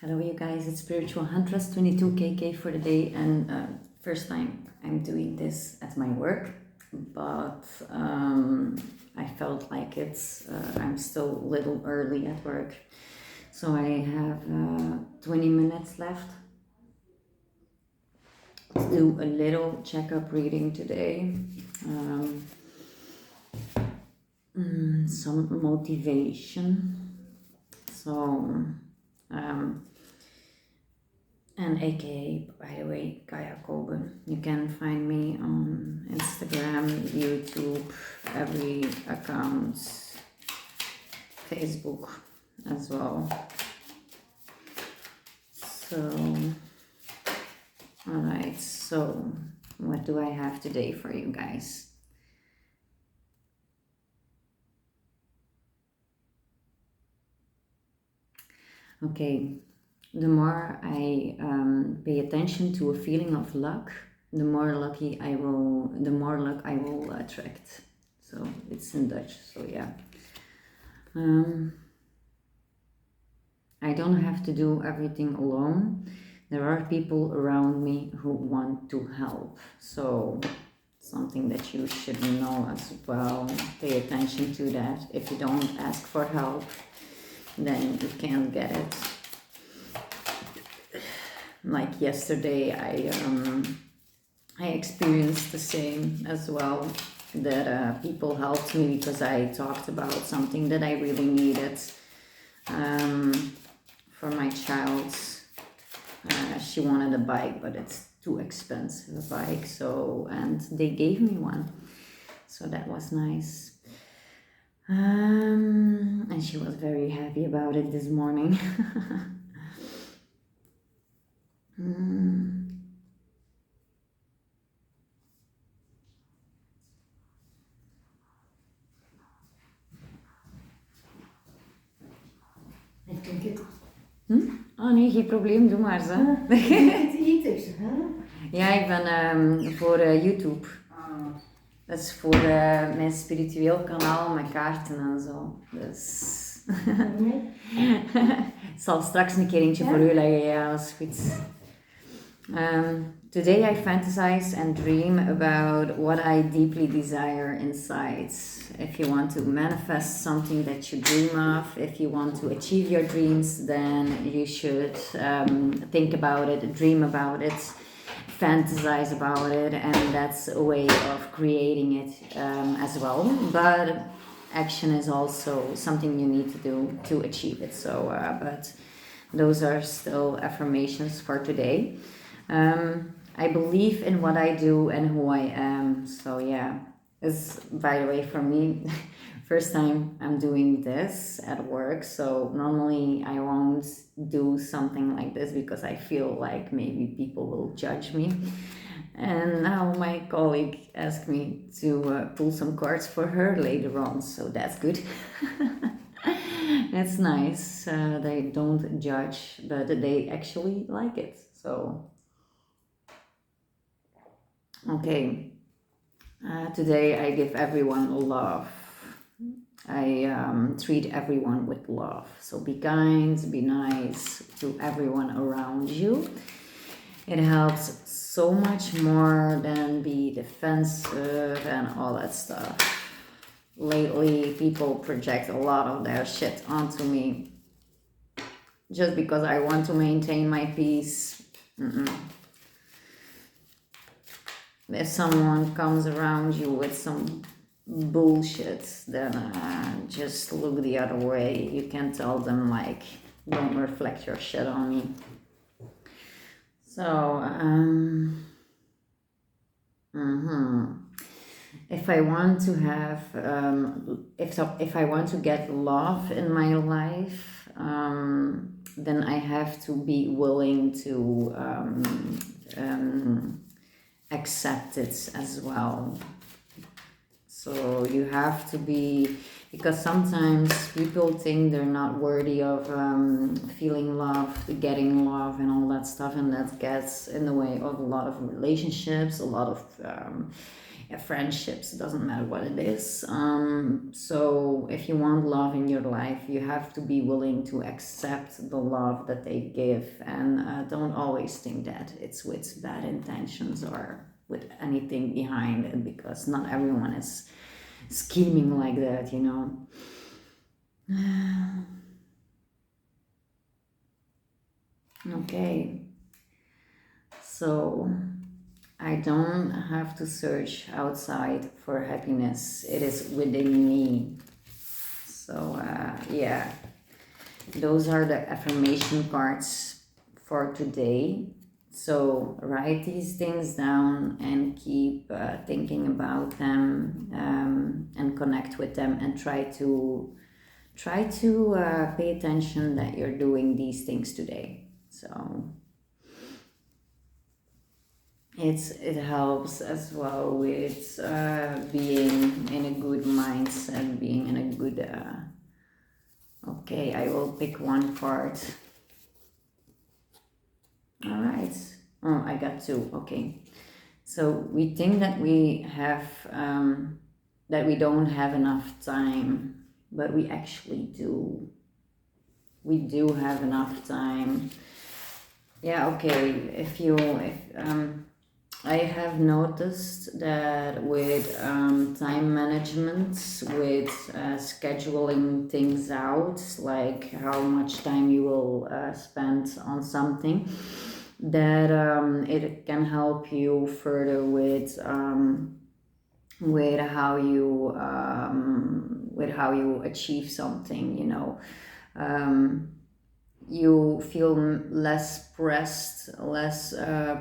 Hello you guys, it's Spiritual-Huntress 22kk for the day, and first time I'm doing this at my work, but I felt like I'm still a little early at work, so I have 20 minutes left to do a little checkup reading today. Some motivation. And aka, by the way, Kaya Kobe. You can find me on Instagram, YouTube, every account, Facebook as well. So, alright, so what do I have today for you guys? Okay, the more I pay attention to a feeling of luck, the more luck I will attract. So it's in Dutch, so yeah. I don't have to do everything alone. There are people around me who want to help. So something that you should know as well. Pay attention to that. If you don't ask for help, then you can't get it. Like yesterday, I experienced the same as well, that people helped me because I talked about something that I really needed for my child. She wanted a bike, but it's too expensive, a bike, and they gave me one, so that was nice. And she was very happy about it this morning. Oh nee, geen probleem, doe maar zo. Ja, ik ben voor YouTube. Dat is voor mijn spiritueel kanaal met kaarten en zo. Dus ik zal straks een keer eentje voor u leggen, ja, dat is goed. Today I fantasize and dream about what I deeply desire inside. If you want to manifest something that you dream of, if you want to achieve your dreams, then you should think about it, dream about it, fantasize about it, and that's a way of creating it as well. But action is also something you need to do to achieve it. So, but those are still affirmations for today. I believe in what I do and who I am. So yeah, it's, by the way, for me, first time I'm doing this at work. So normally I won't do something like this because I feel like maybe people will judge me. And now my colleague asked me to pull some cards for her later on, so that's good. That's nice. They don't judge, but they actually like it. So okay, today I give everyone love. I treat everyone with love. So be kind, be nice to everyone around you. It helps so much more than be defensive and all that stuff. Lately, people project a lot of their shit onto me just because I want to maintain my peace. If someone comes around you with some bullshit, then just look the other way. You can tell them, like, don't reflect your shit on me. So, if I want to have, if I want to get love in my life, then I have to be willing to accept it as well. So you have to be, because sometimes people think they're not worthy of feeling love, getting love and all that stuff, and that gets in the way of a lot of relationships, a lot of friendships, doesn't matter what it is. So if you want love in your life, you have to be willing to accept the love that they give, and don't always think that it's with bad intentions or with anything behind it, because not everyone is scheming like that, you know. Okay, so I don't have to search outside for happiness, it is within me. So yeah, those are the affirmation cards for today. So write these things down and keep thinking about them, and connect with them, and try to pay attention that you're doing these things today. So it helps as well with being in a good mindset, being in a good. Okay, I will pick one card. All right. Oh, I got two. Okay. So we think that we have that we don't have enough time, but we actually do. We do have enough time. Yeah. Okay. If I have noticed that with time management, with scheduling things out, like how much time you will spend on something, that it can help you further with how you achieve something, you know. You feel less pressed, less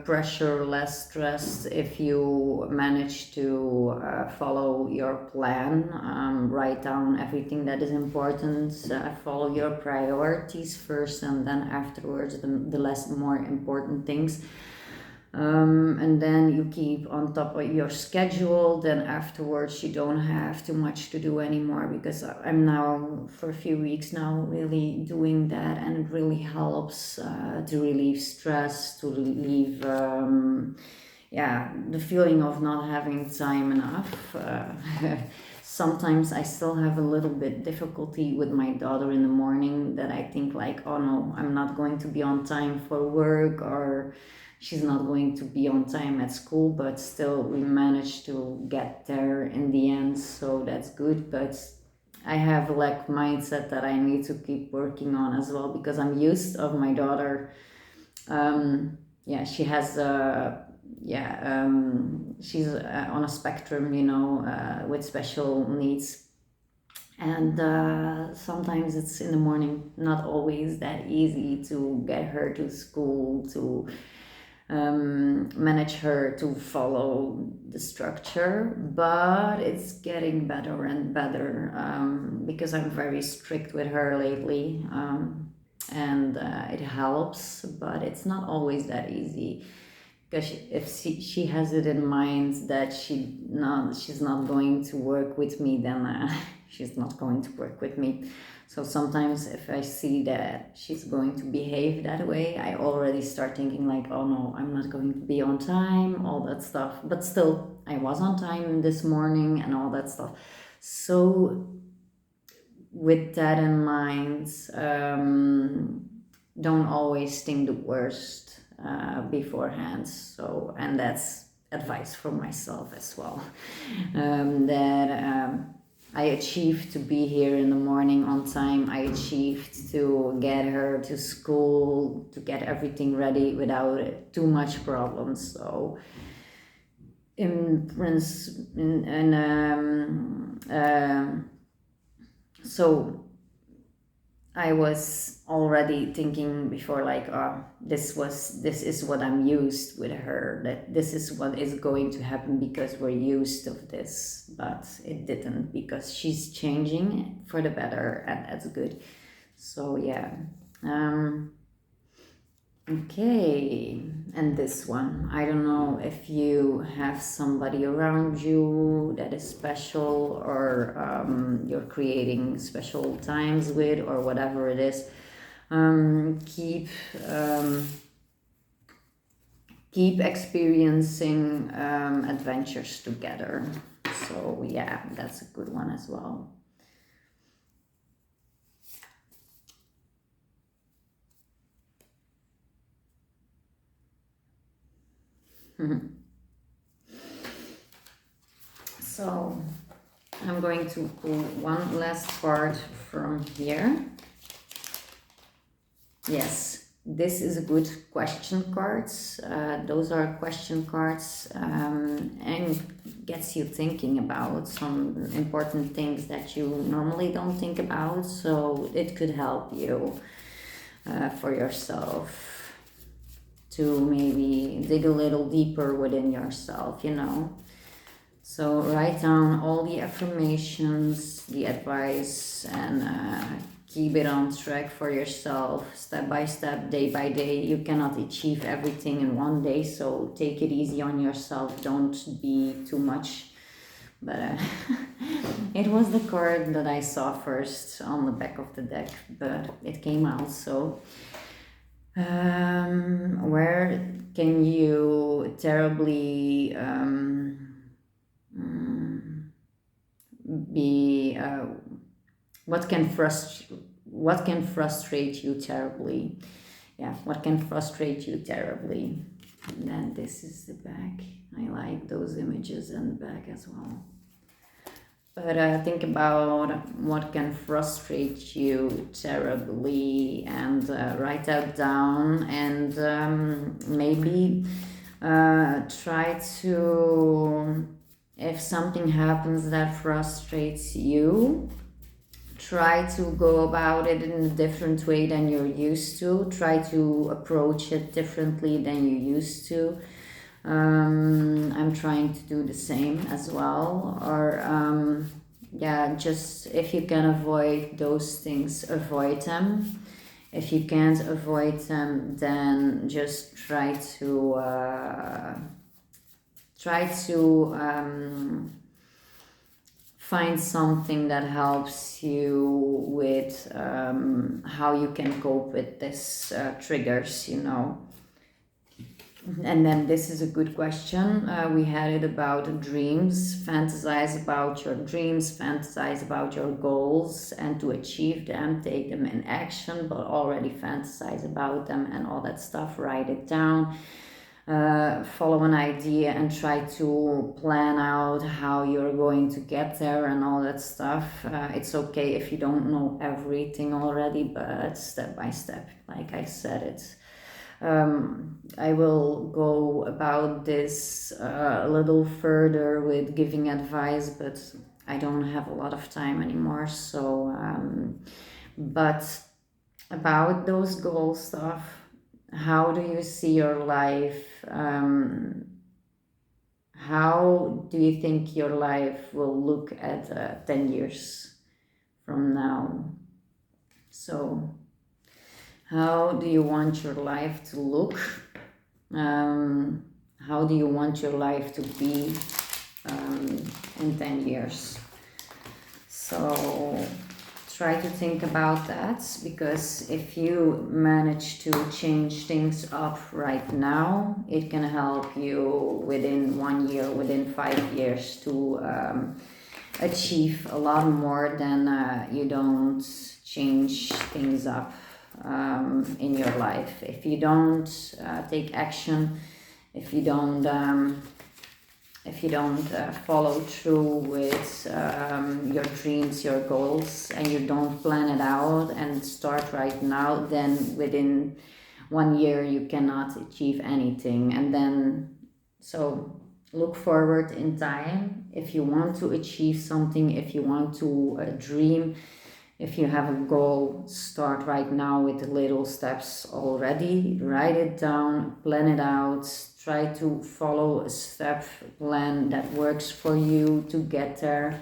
pressure, less stressed if you manage to follow your plan, write down everything that is important, follow your priorities first, and then afterwards the less more important things. And then you keep on top of your schedule, then afterwards you don't have too much to do anymore, because I'm now for a few weeks now really doing that, and it really helps to relieve stress, to relieve the feeling of not having time enough. Sometimes I still have a little bit difficulty with my daughter in the morning, that I think like, oh no, I'm not going to be on time for work, or she's not going to be on time at school, but still we managed to get there in the end, so that's good. But I have like mindset that I need to keep working on as well, because I'm used of my daughter. She has she's on a spectrum, you know, with special needs, and sometimes it's in the morning not always that easy to get her to school, to manage her to follow the structure, but it's getting better and better, because I'm very strict with her lately, and it helps, but it's not always that easy, because if she has it in mind that she's not going to work with me, then she's not going to work with me. So sometimes if I see that she's going to behave that way, I already start thinking like, oh no, I'm not going to be on time, all that stuff. But still, I was on time this morning and all that stuff. So with that in mind, don't always think the worst beforehand. So, and that's advice for myself as well. I achieved to be here in the morning on time. I achieved to get her to school, to get everything ready without too much problems. So, so I was already thinking before, like, this is what I'm used with her, that this is what is going to happen because we're used of this, but it didn't, because she's changing for the better, and that's good. So yeah. Okay, and this one, I don't know if you have somebody around you that is special, or you're creating special times with, or whatever it is. Keep keep experiencing adventures together. So yeah, that's a good one as well. So I'm going to pull one last card from here. Yes, this is a good question cards. Those are question cards, and gets you thinking about some important things that you normally don't think about. So it could help you for yourself to maybe dig a little deeper within yourself, you know. So write down all the affirmations, the advice, and keep it on track for yourself, step by step, day by day. You cannot achieve everything in one day, so take it easy on yourself. Don't be too much. But it was the card that I saw first on the back of the deck, but it came out. So where can you terribly be what can frustrate you terribly? Yeah, what can frustrate you terribly? And then this is the back. I like those images in the back as well. But think about what can frustrate you terribly and write that down, and maybe try to, if something happens that frustrates you, try to go about it in a different way than you're used to. Try to approach it differently than you used to. I'm trying to do the same as well. Or yeah, just if you can avoid those things, avoid them. If you can't avoid them, then just try to find something that helps you with how you can cope with this triggers, you know. And then this is a good question. We had it about dreams. Fantasize about your dreams, fantasize about your goals, and to achieve them, take them in action, but already fantasize about them and all that stuff. Write it down. Follow an idea and try to plan out how you're going to get there and all that stuff. It's okay if you don't know everything already, but step by step, like I said it. I will go about this a little further with giving advice, but I don't have a lot of time anymore. So, but about those goal stuff, how do you see your life? How do you think your life will look at 10 years from now? So, how do you want your life to look? How do you want your life to be in 10 years? So try to think about that, because if you manage to change things up right now, it can help you within 1 year, within 5 years to achieve a lot more than you don't change things up in your life. If you don't take action, if you don't follow through with your dreams, your goals, and you don't plan it out and start right now, then within 1 year you cannot achieve anything. And then, so look forward in time. If you want to achieve something, if you want to dream, if you have a goal, start right now with little steps already. Write it down, plan it out, try to follow a step plan that works for you to get there.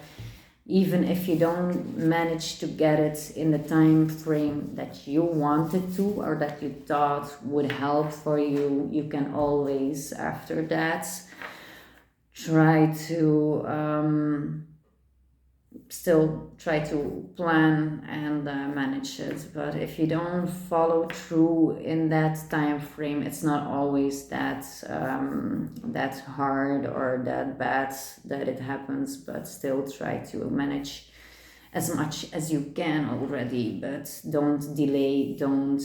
Even if you don't manage to get it in the time frame that you wanted to or that you thought would help for you, you can always, after that, try to still try to plan and manage it. But if you don't follow through in that time frame, it's not always that that hard or that bad that it happens. But still try to manage as much as you can already, but don't delay, don't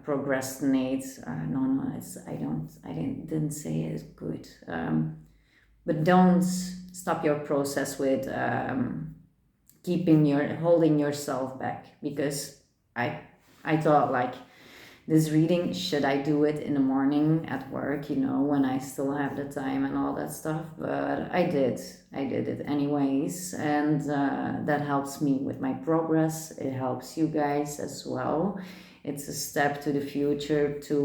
procrastinate. No, I didn't say it good. But don't stop your process with holding yourself back, because I thought like, this reading, should I do it in the morning at work, when I still have the time and all that stuff? But I did it anyways, and that helps me with my progress. It helps you guys as well. It's a step to the future to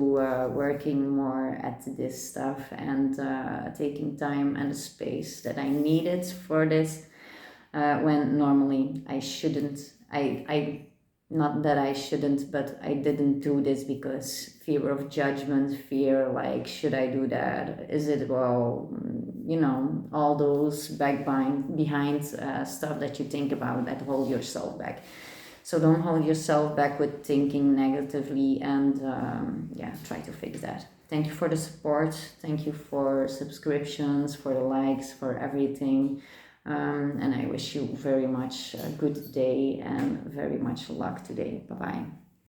working more at this stuff and taking time and the space that I needed for this, when normally I shouldn't. I not that I shouldn't, but I didn't do this because fear of judgment, fear like, should I do that? Is it, well, all those behind stuff that you think about that hold yourself back. So don't hold yourself back with thinking negatively, and try to fix that. Thank you for the support. Thank you for subscriptions, for the likes, for everything. And I wish you very much a good day and very much luck today. Bye-bye.